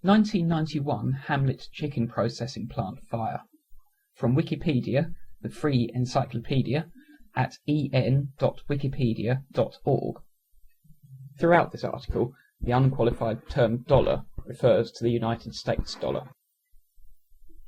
1991 Hamlet chicken processing plant fire. From Wikipedia, the free encyclopedia, at en.wikipedia.org. Throughout this article, the unqualified term dollar refers to the United States dollar.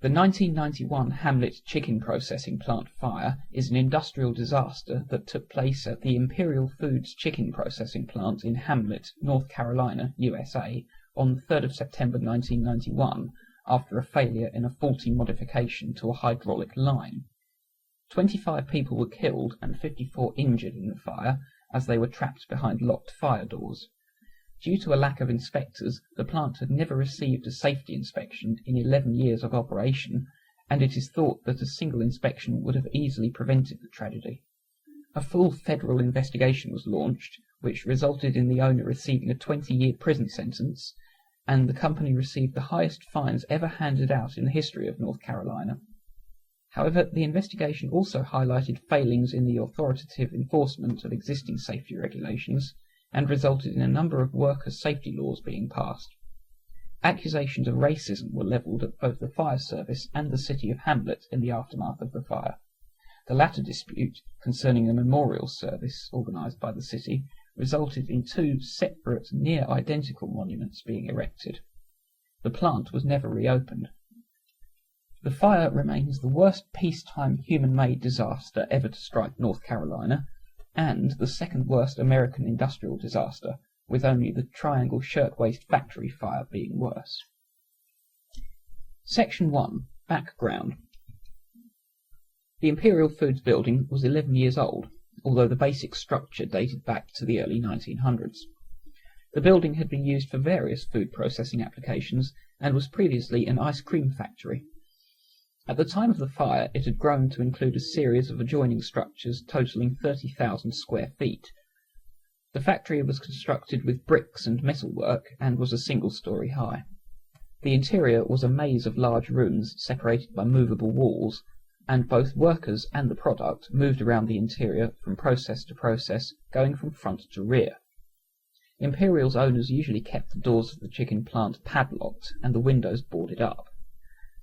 The 1991 Hamlet chicken processing plant fire is an industrial disaster that took place at the Imperial Foods chicken processing plant in Hamlet, North Carolina, USA, on the 3rd of September 1991, after a failure in a faulty modification to a hydraulic line. 25 people were killed and 54 injured in the fire as they were trapped behind locked fire doors. Due to a lack of inspectors, the plant had never received a safety inspection in 11 years of operation, and it is thought that a single inspection would have easily prevented the tragedy. A full federal investigation was launched, which resulted in the owner receiving a 20-year prison sentence, and the company received the highest fines ever handed out in the history of North Carolina. However, the investigation also highlighted failings in the authoritative enforcement of existing safety regulations, and resulted in a number of worker safety laws being passed. Accusations of racism were levelled at both the fire service and the city of Hamlet in the aftermath of the fire. The latter dispute, concerning a memorial service organised by the city, resulted in two separate, near-identical monuments being erected. The plant was never reopened. The fire remains the worst peacetime human-made disaster ever to strike North Carolina, and the second worst American industrial disaster, with only the Triangle Shirtwaist Factory fire being worse. Section 1. Background. The Imperial Foods building was 11 years old, although the basic structure dated back to the early 1900s. The building had been used for various food processing applications and was previously an ice cream factory. At the time of the fire, it had grown to include a series of adjoining structures totaling 30,000 square feet. The factory was constructed with bricks and metalwork and was a single-story high. The interior was a maze of large rooms separated by movable walls, and both workers and the product moved around the interior from process to process, going from front to rear. Imperial's owners usually kept the doors of the chicken plant padlocked and the windows boarded up.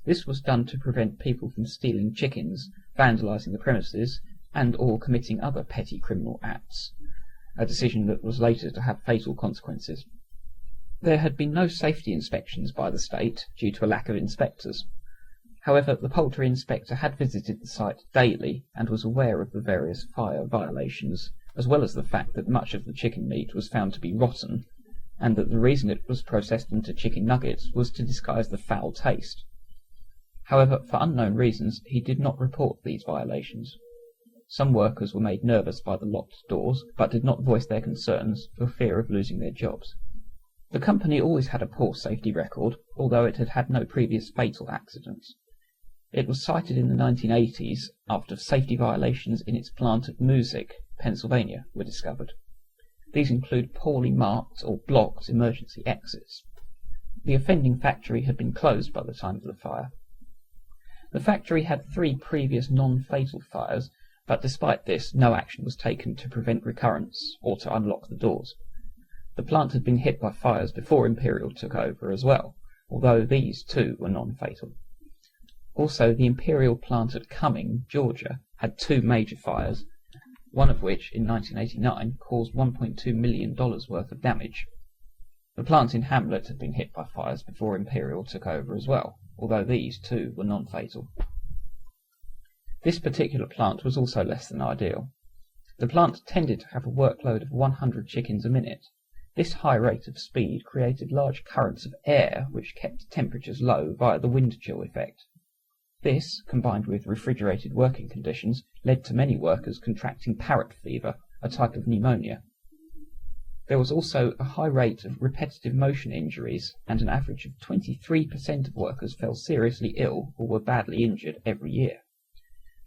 This was done to prevent people from stealing chickens, vandalizing the premises, and or committing other petty criminal acts, a decision that was later to have fatal consequences. There had been no safety inspections by the state due to a lack of inspectors. However, the poultry inspector had visited the site daily and was aware of the various fire violations, as well as the fact that much of the chicken meat was found to be rotten, and that the reason it was processed into chicken nuggets was to disguise the foul taste. However, for unknown reasons, he did not report these violations. Some workers were made nervous by the locked doors, but did not voice their concerns for fear of losing their jobs. The company always had a poor safety record, although it had had no previous fatal accidents. It was cited in the 1980s after safety violations in its plant at Musick, Pennsylvania, were discovered. These include poorly marked or blocked emergency exits. The offending factory had been closed by the time of the fire. The factory had 3 previous non-fatal fires, but despite this, no action was taken to prevent recurrence or to unlock the doors. The plant had been hit by fires before Imperial took over as well, although these too were non-fatal. Also, the Imperial plant at Cumming, Georgia, had 2 major fires, one of which, in 1989, caused $1.2 million worth of damage. The plant in Hamlet had been hit by fires before Imperial took over as well, although these too were non-fatal. This particular plant was also less than ideal. The plant tended to have a workload of 100 chickens a minute. This high rate of speed created large currents of air which kept temperatures low via the wind chill effect. This, combined with refrigerated working conditions, led to many workers contracting parrot fever, a type of pneumonia. There was also a high rate of repetitive motion injuries, and an average of 23% of workers fell seriously ill or were badly injured every year.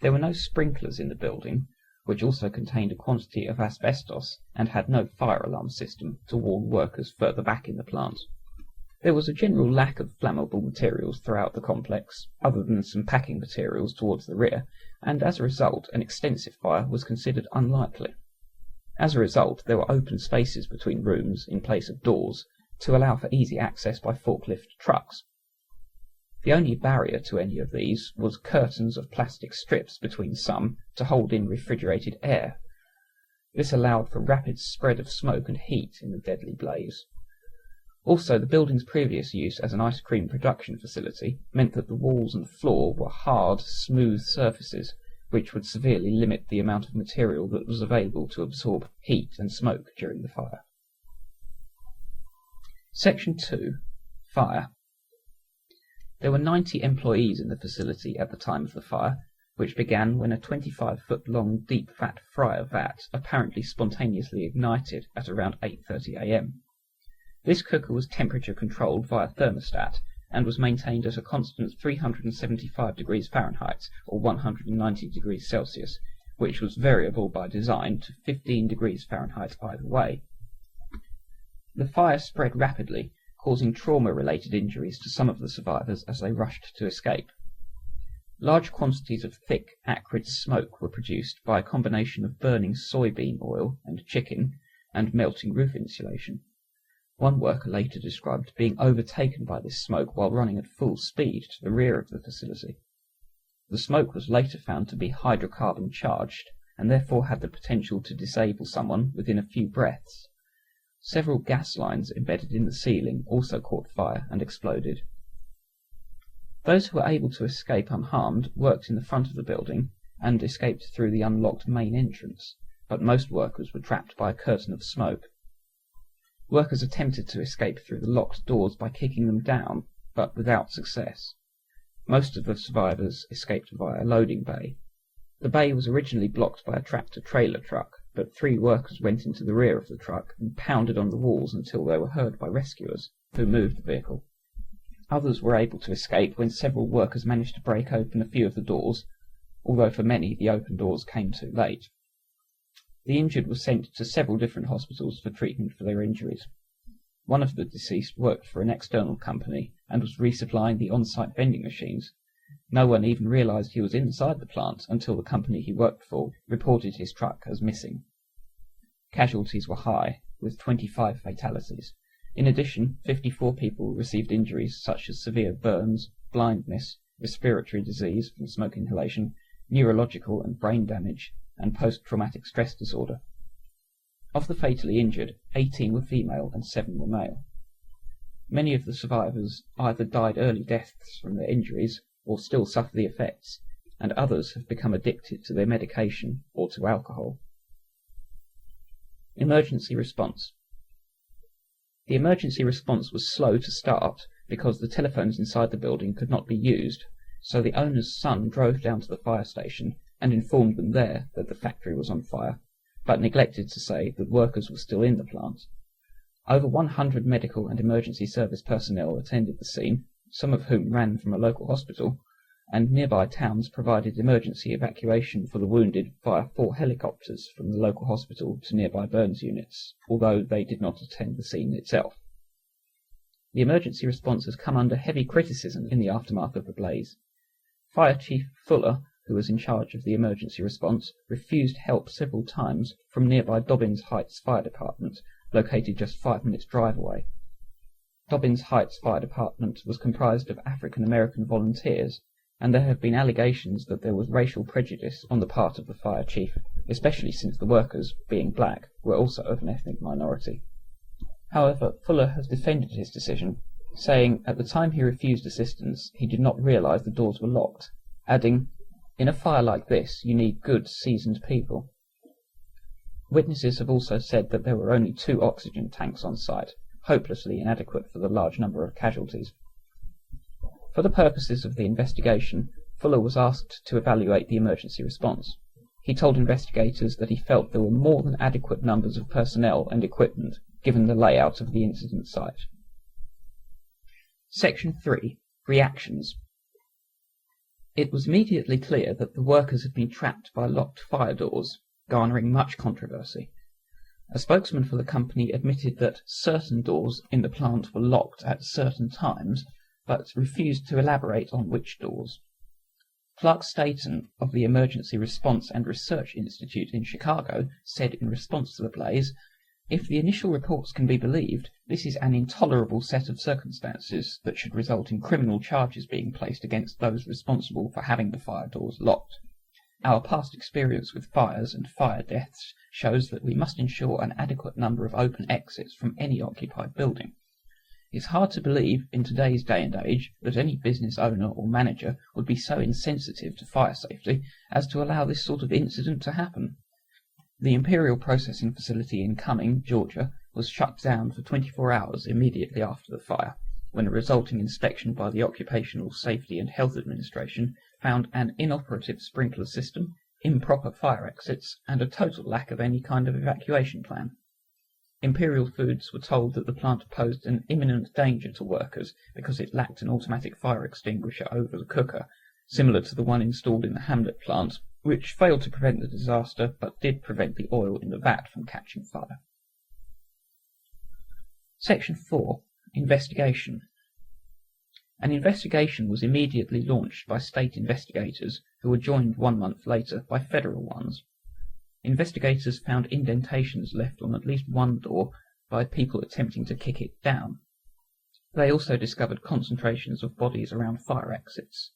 There were no sprinklers in the building, which also contained a quantity of asbestos and had no fire alarm system to warn workers further back in the plant. There was a general lack of flammable materials throughout the complex, other than some packing materials towards the rear, and as a result an extensive fire was considered unlikely. As a result, there were open spaces between rooms in place of doors, to allow for easy access by forklift trucks. The only barrier to any of these was curtains of plastic strips between some to hold in refrigerated air. This allowed for rapid spread of smoke and heat in the deadly blaze. Also, the building's previous use as an ice cream production facility meant that the walls and floor were hard, smooth surfaces, which would severely limit the amount of material that was available to absorb heat and smoke during the fire. Section 2. Fire. There were 90 employees in the facility at the time of the fire, which began when a 25-foot-long deep-fat fryer vat apparently spontaneously ignited at around 8:30 a.m. This cooker was temperature-controlled via thermostat and was maintained at a constant 375 degrees Fahrenheit or 190 degrees Celsius, which was variable by design to 15 degrees Fahrenheit either way. The fire spread rapidly, causing trauma-related injuries to some of the survivors as they rushed to escape. Large quantities of thick, acrid smoke were produced by a combination of burning soybean oil and chicken and melting roof insulation. One worker later described being overtaken by this smoke while running at full speed to the rear of the facility. The smoke was later found to be hydrocarbon charged and therefore had the potential to disable someone within a few breaths. Several gas lines embedded in the ceiling also caught fire and exploded. Those who were able to escape unharmed worked in the front of the building and escaped through the unlocked main entrance, but most workers were trapped by a curtain of smoke. Workers attempted to escape through the locked doors by kicking them down, but without success. Most of the survivors escaped via a loading bay. The bay was originally blocked by a tractor-trailer truck, but 3 workers went into the rear of the truck and pounded on the walls until they were heard by rescuers, who moved the vehicle. Others were able to escape when several workers managed to break open a few of the doors, although for many the open doors came too late. The injured were sent to several different hospitals for treatment for their injuries. One of the deceased worked for an external company and was resupplying the on-site vending machines. No one even realized he was inside the plant until the company he worked for reported his truck as missing. Casualties were high, with 25 fatalities. In addition, 54 people received injuries such as severe burns, blindness, respiratory disease from smoke inhalation, neurological and brain damage, and post-traumatic stress disorder. Of the fatally injured, 18 were female and 7 were male. Many of the survivors either died early deaths from their injuries or still suffer the effects, and others have become addicted to their medication or to alcohol. Emergency response. The emergency response was slow to start because the telephones inside the building could not be used, so the owner's son drove down to the fire station and informed them there that the factory was on fire, but neglected to say that workers were still in the plant. Over 100 medical and emergency service personnel attended the scene, some of whom ran from a local hospital, and nearby towns provided emergency evacuation for the wounded via 4 helicopters from the local hospital to nearby burns units, although they did not attend the scene itself. The emergency response has come under heavy criticism in the aftermath of the blaze. Fire Chief Fuller, who was in charge of the emergency response, refused help several times from nearby Dobbins Heights Fire Department, located just 5 minutes' drive away. Dobbins Heights Fire Department was comprised of African American volunteers, and there have been allegations that there was racial prejudice on the part of the fire chief, especially since the workers, being black, were also of an ethnic minority. However, Fuller has defended his decision, saying at the time he refused assistance he did not realize the doors were locked, adding, "In a fire like this you need good, seasoned people." Witnesses have also said that there were only 2 oxygen tanks on site, hopelessly inadequate for the large number of casualties. For the purposes of the investigation, Fuller was asked to evaluate the emergency response. He told investigators that he felt there were more than adequate numbers of personnel and equipment, given the layout of the incident site. Section 3. Reactions. It was immediately clear that the workers had been trapped by locked fire doors, garnering much controversy. A spokesman for the company admitted that certain doors in the plant were locked at certain times, but refused to elaborate on which doors. Clark Staton of the Emergency Response and Research Institute in Chicago said in response to the blaze, If the initial reports can be believed, this is an intolerable set of circumstances that should result in criminal charges being placed against those responsible for having the fire doors locked. Our past experience with fires and fire deaths shows that we must ensure an adequate number of open exits from any occupied building. It's hard to believe, in today's day and age, that any business owner or manager would be so insensitive to fire safety as to allow this sort of incident to happen. The Imperial Processing Facility in Cumming, Georgia, was shut down for 24 hours immediately after the fire, when a resulting inspection by the Occupational Safety and Health Administration found an inoperative sprinkler system, improper fire exits, and a total lack of any kind of evacuation plan. Imperial Foods were told that the plant posed an imminent danger to workers because it lacked an automatic fire extinguisher over the cooker, similar to the one installed in the Hamlet plant, which failed to prevent the disaster but did prevent the oil in the vat from catching fire. Section 4. Investigation. An investigation was immediately launched by state investigators, who were joined 1 month later by federal ones. Investigators found indentations left on at least one door by people attempting to kick it down. They also discovered concentrations of bodies around fire exits.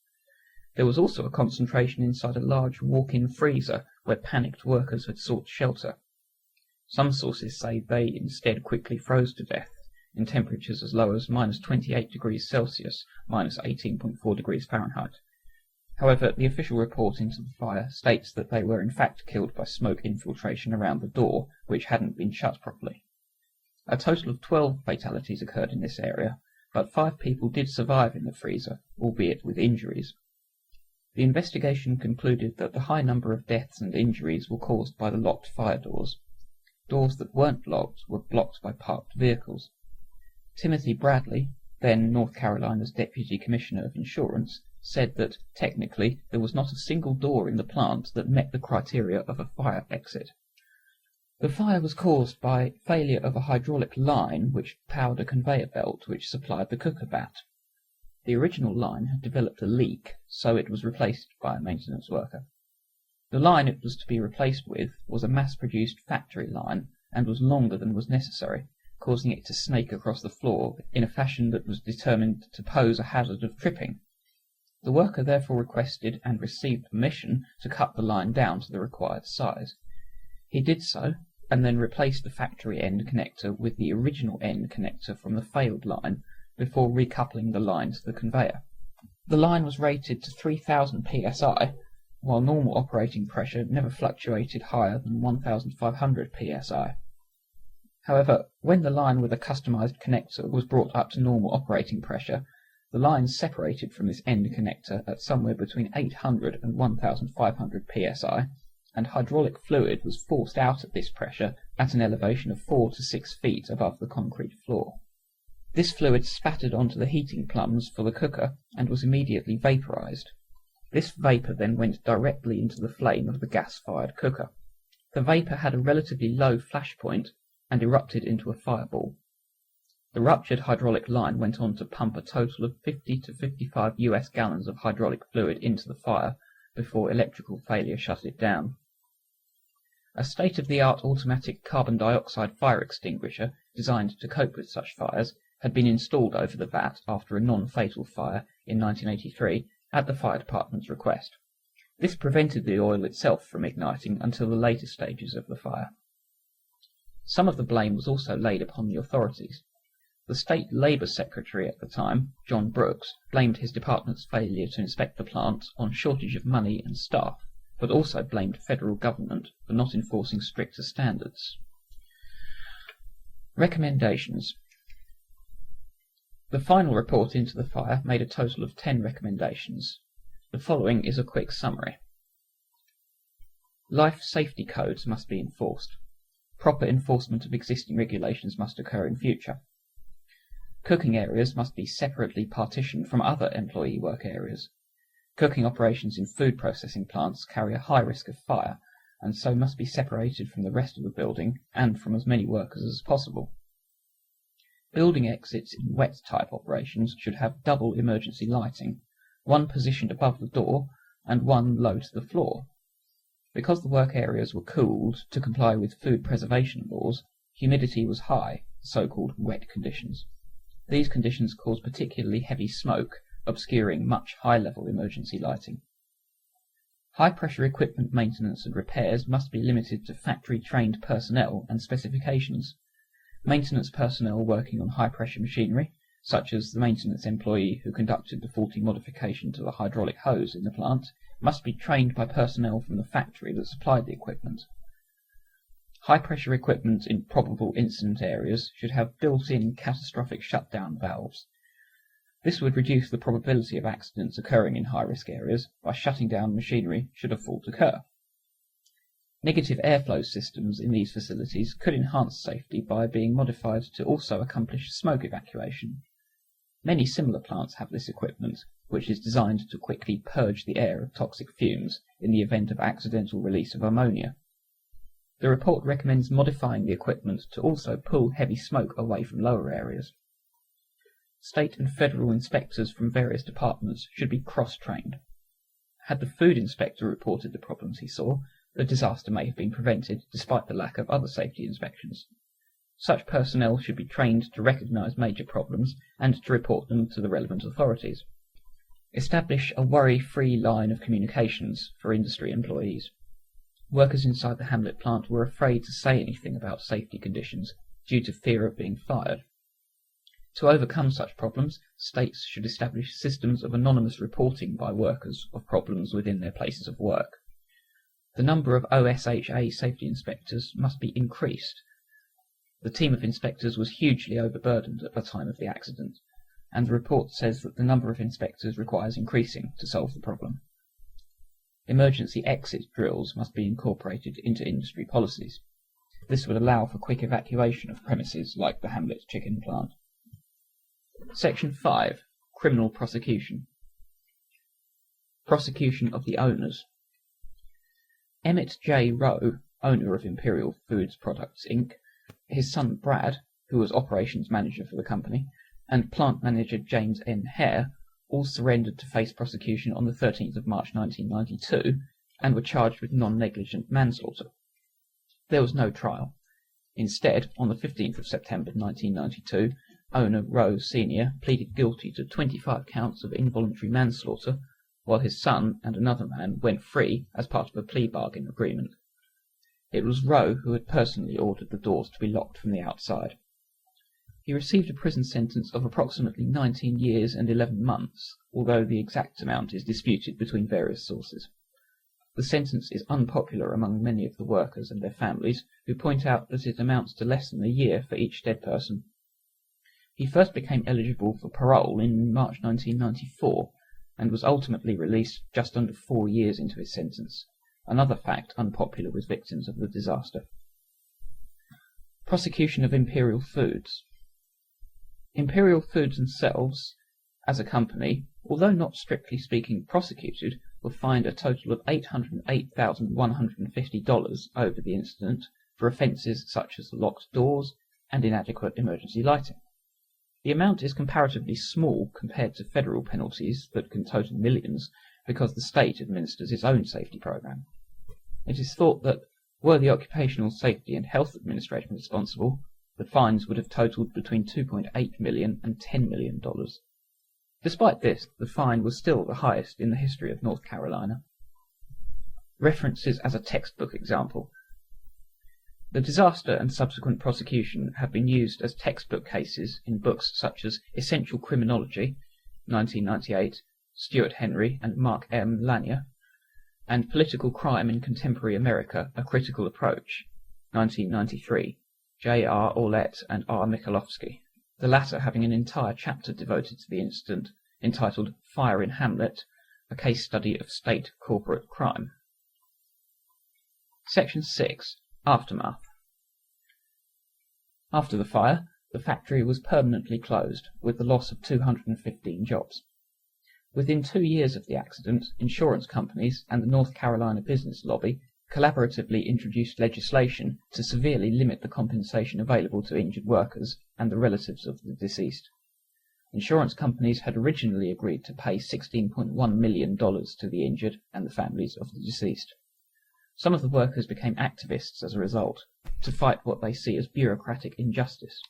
There was also a concentration inside a large walk-in freezer where panicked workers had sought shelter. Some sources say they instead quickly froze to death, in temperatures as low as -28 degrees Celsius, -18.4 degrees Fahrenheit. However, the official report into the fire states that they were in fact killed by smoke infiltration around the door, which hadn't been shut properly. A total of 12 fatalities occurred in this area, but 5 people did survive in the freezer, albeit with injuries. The investigation concluded that the high number of deaths and injuries were caused by the locked fire doors. Doors that weren't locked were blocked by parked vehicles. Timothy Bradley, then North Carolina's Deputy Commissioner of Insurance, said that, technically, there was not a single door in the plant that met the criteria of a fire exit. The fire was caused by failure of a hydraulic line which powered a conveyor belt which supplied the cooker vat. The original line had developed a leak, so it was replaced by a maintenance worker. The line it was to be replaced with was a mass-produced factory line and was longer than was necessary, causing it to snake across the floor in a fashion that was determined to pose a hazard of tripping. The worker therefore requested and received permission to cut the line down to the required size. He did so, and then replaced the factory end connector with the original end connector from the failed line, before recoupling the line to the conveyor. The line was rated to 3000 psi, while normal operating pressure never fluctuated higher than 1500 psi. However, when the line with a customized connector was brought up to normal operating pressure, the lines separated from this end connector at somewhere between 800 and 1500 psi, and hydraulic fluid was forced out at this pressure at an elevation of 4 to 6 feet above the concrete floor. This fluid spattered onto the heating plums for the cooker and was immediately vaporized. This vapor then went directly into the flame of the gas-fired cooker. The vapor had a relatively low flash point and erupted into a fireball. The ruptured hydraulic line went on to pump a total of 50 to 55 US gallons of hydraulic fluid into the fire before electrical failure shut it down. A state-of-the-art automatic carbon dioxide fire extinguisher designed to cope with such fires had been installed over the vat after a non-fatal fire in 1983 at the fire department's request. This prevented the oil itself from igniting until the later stages of the fire. Some of the blame was also laid upon the authorities. The State Labour Secretary at the time, John Brooks, blamed his department's failure to inspect the plant on shortage of money and staff, but also blamed federal government for not enforcing stricter standards. Recommendations. The final report into the fire made a total of 10 recommendations. The following is a quick summary. Life safety codes must be enforced. Proper enforcement of existing regulations must occur in future. Cooking areas must be separately partitioned from other employee work areas. Cooking operations in food processing plants carry a high risk of fire, and so must be separated from the rest of the building and from as many workers as possible. Building exits in wet-type operations should have double emergency lighting, one positioned above the door and one low to the floor. Because the work areas were cooled to comply with food preservation laws, Humidity was high, so-called wet conditions. These conditions caused particularly heavy smoke, obscuring much high-level emergency lighting. High-pressure equipment maintenance and repairs must be limited to factory-trained personnel and specifications. Maintenance personnel working on high-pressure machinery, such as the maintenance employee who conducted the faulty modification to the hydraulic hose in the plant, must be trained by personnel from the factory that supplied the equipment. High-pressure equipment in probable incident areas should have built-in catastrophic shutdown valves. This would reduce the probability of accidents occurring in high-risk areas by shutting down machinery should a fault occur. Negative airflow systems in these facilities could enhance safety by being modified to also accomplish smoke evacuation. Many similar plants have this equipment, which is designed to quickly purge the air of toxic fumes in the event of accidental release of ammonia. The report recommends modifying the equipment to also pull heavy smoke away from lower areas. State and federal inspectors from various departments should be cross-trained. Had the food inspector reported the problems he saw, the disaster may have been prevented despite the lack of other safety inspections. Such personnel should be trained to recognize major problems and to report them to the relevant authorities. Establish a worry-free line of communications for industry employees. Workers inside the Hamlet plant were afraid to say anything about safety conditions due to fear of being fired. To overcome such problems, states should establish systems of anonymous reporting by workers of problems within their places of work. The number of OSHA safety inspectors must be increased. The team of inspectors was hugely overburdened at the time of the accident, and the report says that the number of inspectors requires increasing to solve the problem. Emergency exit drills must be incorporated into industry policies. This would allow for quick evacuation of premises like the Hamlet chicken plant. Section 5. Criminal prosecution. Prosecution of the owners. Emmett J. Rowe, owner of Imperial Foods Products, Inc., his son Brad, who was operations manager for the company, and plant manager James N. Hare all surrendered to face prosecution on the 13th of March 1992 and were charged with non-negligent manslaughter. There was no trial. Instead, on the 15th of September 1992, owner Rowe Sr. pleaded guilty to 25 counts of involuntary manslaughter, while his son and another man went free as part of a plea bargain agreement. It was Rowe who had personally ordered the doors to be locked from the outside. He received a prison sentence of approximately 19 years and 11 months, although the exact amount is disputed between various sources. The sentence is unpopular among many of the workers and their families, who point out that it amounts to less than a year for each dead person. He first became eligible for parole in March 1994, and was ultimately released just under 4 years into his sentence, another fact unpopular with victims of the disaster. Prosecution of Imperial Foods. Imperial Foods themselves, as a company, although not strictly speaking prosecuted, were fined a total of $808,150 over the incident for offences such as locked doors and inadequate emergency lighting. The amount is comparatively small compared to federal penalties that can total millions, because the state administers its own safety program. It is thought that, were the Occupational Safety and Health Administration responsible, the fines would have totaled between $2.8 million and $10 million. Despite this, the fine was still the highest in the history of North Carolina. References as a textbook example. The disaster and subsequent prosecution have been used as textbook cases in books such as Essential Criminology, 1998, Stuart Henry and Mark M. Lanier, and Political Crime in Contemporary America, A Critical Approach, 1993, J. R. Orlett and R. Michalowski, the latter having an entire chapter devoted to the incident, entitled Fire in Hamlet, a case study of state corporate crime. Section 6. Aftermath. After the fire, the factory was permanently closed, with the loss of 215 jobs. Within 2 years of the accident, insurance companies and the North Carolina business lobby collaboratively introduced legislation to severely limit the compensation available to injured workers and the relatives of the deceased. Insurance companies had originally agreed to pay $16.1 million to the injured and the families of the deceased. Some of the workers became activists as a result, to fight what they see as bureaucratic injustice.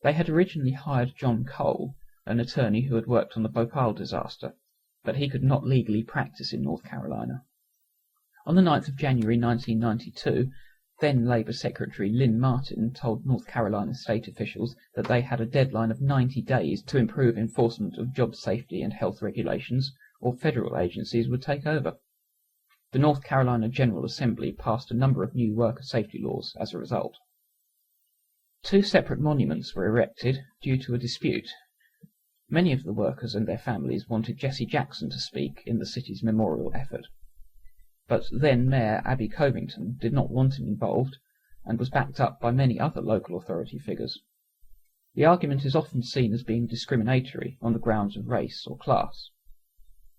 They had originally hired John Cole, an attorney who had worked on the Bhopal disaster, but he could not legally practice in North Carolina. On the 9th of January 1992, then Labour Secretary Lynn Martin told North Carolina state officials that they had a deadline of 90 days to improve enforcement of job safety and health regulations, or federal agencies would take over. The North Carolina General Assembly passed a number of new worker safety laws as a result. 2 separate monuments were erected due to a dispute. Many of the workers and their families wanted Jesse Jackson to speak in the city's memorial effort. But then Mayor Abby Covington did not want him involved, and was backed up by many other local authority figures. The argument is often seen as being discriminatory on the grounds of race or class.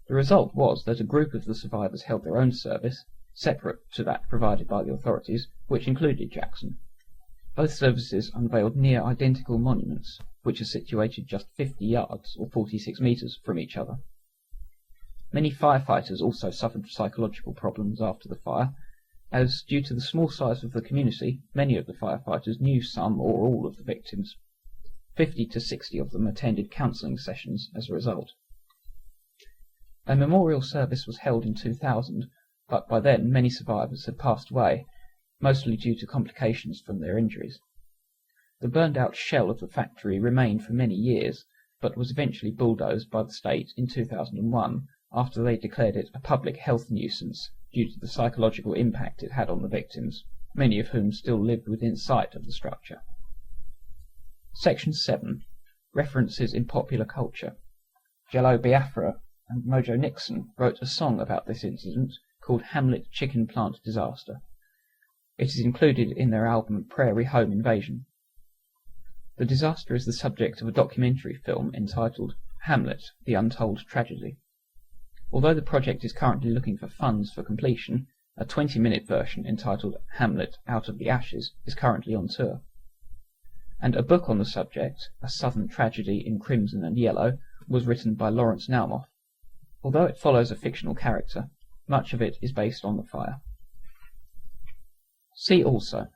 The result was that a group of the survivors held their own service, separate to that provided by the authorities, which included Jackson. Both services unveiled near identical monuments, which are situated just 50 yards or 46 metres from each other. Many firefighters also suffered psychological problems after the fire, as, due to the small size of the community, many of the firefighters knew some or all of the victims. 50 to 60 of them attended counselling sessions as a result. A memorial service was held in 2000, but by then many survivors had passed away, mostly due to complications from their injuries. The burned-out shell of the factory remained for many years, but was eventually bulldozed by the state in 2001, after they declared it a public health nuisance due to the psychological impact it had on the victims, many of whom still lived within sight of the structure. Section 7. References in popular culture. Jello Biafra and Mojo Nixon wrote a song about this incident called Hamlet Chicken Plant Disaster. It is included in their album Prairie Home Invasion. The disaster is the subject of a documentary film entitled Hamlet, The Untold Tragedy. Although the project is currently looking for funds for completion, a 20-minute version entitled Hamlet Out of the Ashes is currently on tour. And a book on the subject, A Southern Tragedy in Crimson and Yellow, was written by Lawrence Naumoff. Although it follows a fictional character, much of it is based on the fire. See also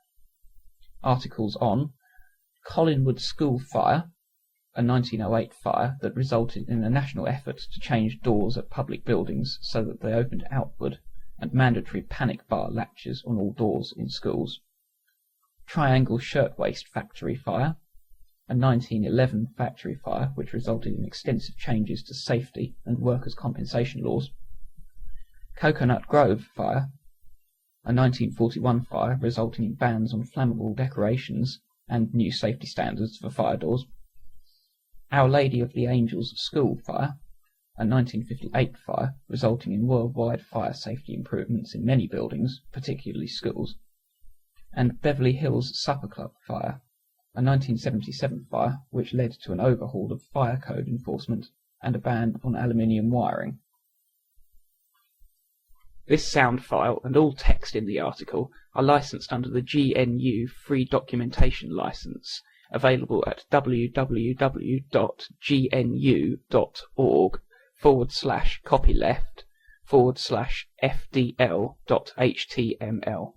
articles on Collinwood School Fire, a 1908 fire that resulted in a national effort to change doors at public buildings so that they opened outward, and mandatory panic bar latches on all doors in schools. Triangle Shirtwaist Factory Fire, a 1911 factory fire which resulted in extensive changes to safety and workers' compensation laws. Coconut Grove Fire, a 1941 fire resulting in bans on flammable decorations and new safety standards for fire doors. Our Lady of the Angels School Fire, a 1958 fire resulting in worldwide fire safety improvements in many buildings, particularly schools. And Beverly Hills Supper Club Fire, a 1977 fire which led to an overhaul of fire code enforcement and a ban on aluminium wiring. This sound file and all text in the article are licensed under the GNU Free Documentation License, available at www.gnu.org/copyleft/FDL.html.